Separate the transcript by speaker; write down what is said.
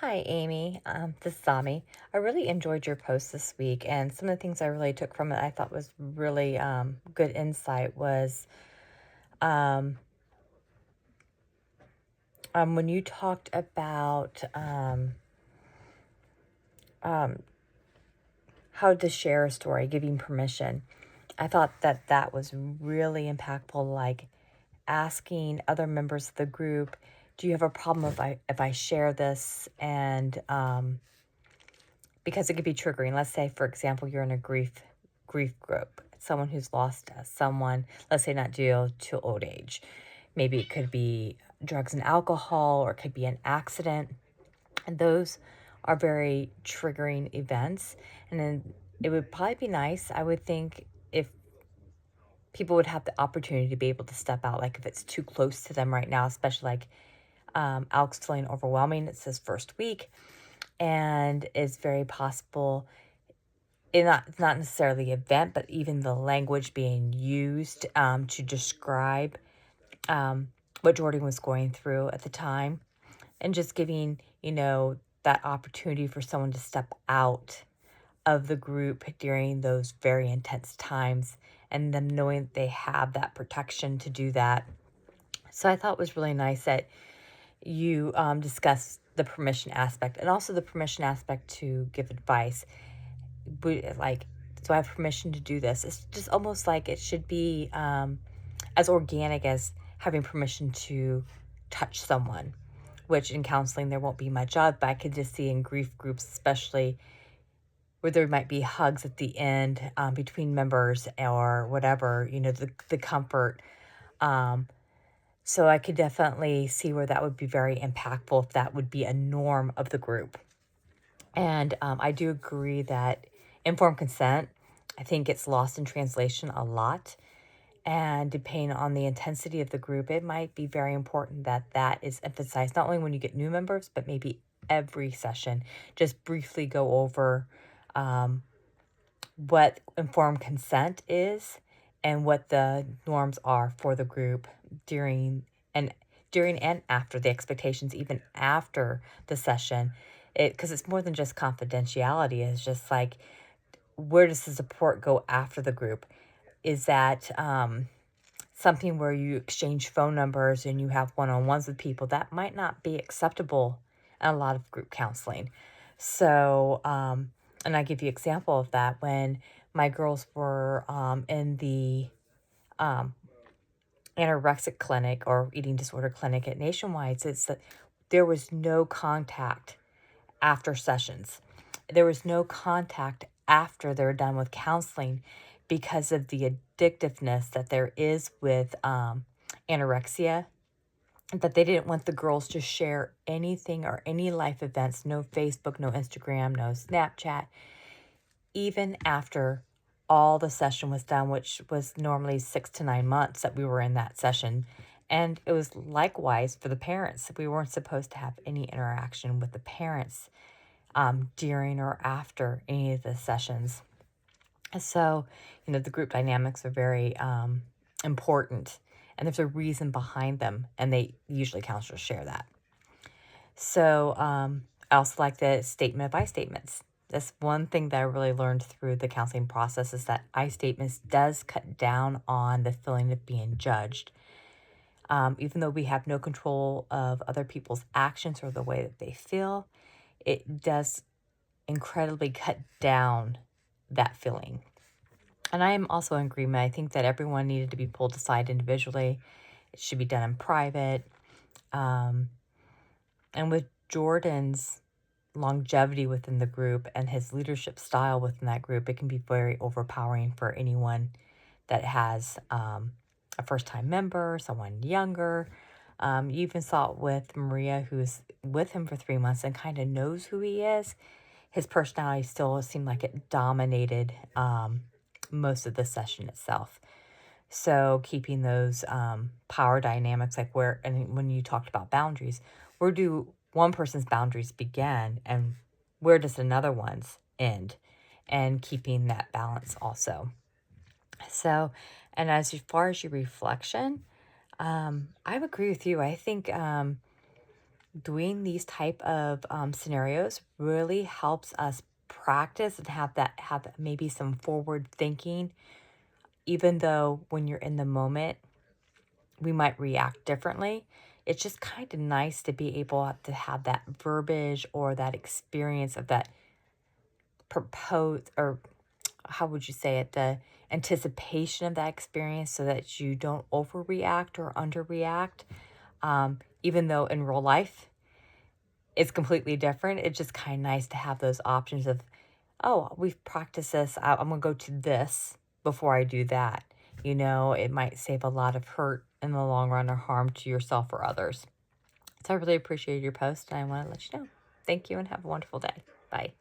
Speaker 1: Hi, Amy. This is Sami. I really enjoyed your post this week, and some of the things I really took from it I thought was really good insight was um, when you talked about um, how to share a story, giving permission. I thought that that was really impactful, like asking other members of the group, do you have a problem if I share this? And because it could be triggering. Let's say, for example, you're in a grief group, someone who's lost someone, let's say not due to old age. Maybe it could be drugs and alcohol, or it could be an accident. And those are very triggering events. And then it would probably be nice, I would think, if people would have the opportunity to be able to step out, like if it's too close to them right now, especially like Alex feeling overwhelming. It's his first week, and it's very possible it's not necessarily the event, but even the language being used to describe what Jordan was going through at the time, and just giving, that opportunity for someone to step out of the group during those very intense times, and them knowing that they have that protection to do that. So I thought it was really nice that you discussed the permission aspect, and also the permission aspect to give advice. Like, do I have permission to do this? It's just almost like it should be as organic as having permission to touch someone, which in counseling there won't be much of, but I could just see in grief groups, especially where there might be hugs at the end between members or whatever, the comfort. Um, so I could definitely see where that would be very impactful if that would be a norm of the group. And I do agree that informed consent, I think it's lost in translation a lot. And depending on the intensity of the group, it might be very important that that is emphasized, not only when you get new members, but maybe every session. Just briefly go over um, what informed consent is and what the norms are for the group and during and after the expectations, even after the session. Because it's more than just confidentiality. It's just like, where does the support go after the group? Is that something where you exchange phone numbers and you have one-on-ones with people? That might not be acceptable in a lot of group counseling. So and I give you example of that when my girls were in the um, anorexic clinic or eating disorder clinic at Nationwide. It's that there was no contact after sessions. There was no contact after they're done with counseling because of the addictiveness that there is with anorexia. But they didn't want the girls to share anything or any life events, no Facebook, no Instagram, no Snapchat, even after all the session was done, which was normally 6 to 9 months that we were in that session. And it was likewise for the parents. We weren't supposed to have any interaction with the parents during or after any of the sessions. So, the group dynamics are very important, and there's a reason behind them, and they usually counselors share that. So, I also like the statement of I statements. That's one thing that I really learned through the counseling process, is that I statements does cut down on the feeling of being judged. Even though we have no control of other people's actions or the way that they feel, it does incredibly cut down that feeling. And I am also in agreement. I think that everyone needed to be pulled aside individually. It should be done in private. Um, and with Jordan's longevity within the group and his leadership style within that group, it can be very overpowering for anyone that has a first-time member, someone younger. You even saw it with Maria, who's with him for 3 months and kind of knows who he is. His personality still seemed like it dominated most of the session itself. So keeping those power dynamics, like and when you talked about boundaries, where do one person's boundaries begin and where does another one's end? And keeping that balance also. So, and as far as your reflection, I agree with you. I think doing these type of scenarios really helps us practice and have maybe some forward thinking, even though when you're in the moment we might react differently. It's just kind of nice to be able to have that verbiage or that experience of that proposed, or how would you say it, the anticipation of that experience, so that you don't overreact or underreact. Even though in real life it's completely different, it's just kind of nice to have those options of, oh, we've practiced this. I'm going to go to this before I do that. It might save a lot of hurt in the long run or harm to yourself or others. So I really appreciated your post and I want to let you know. Thank you and have a wonderful day. Bye.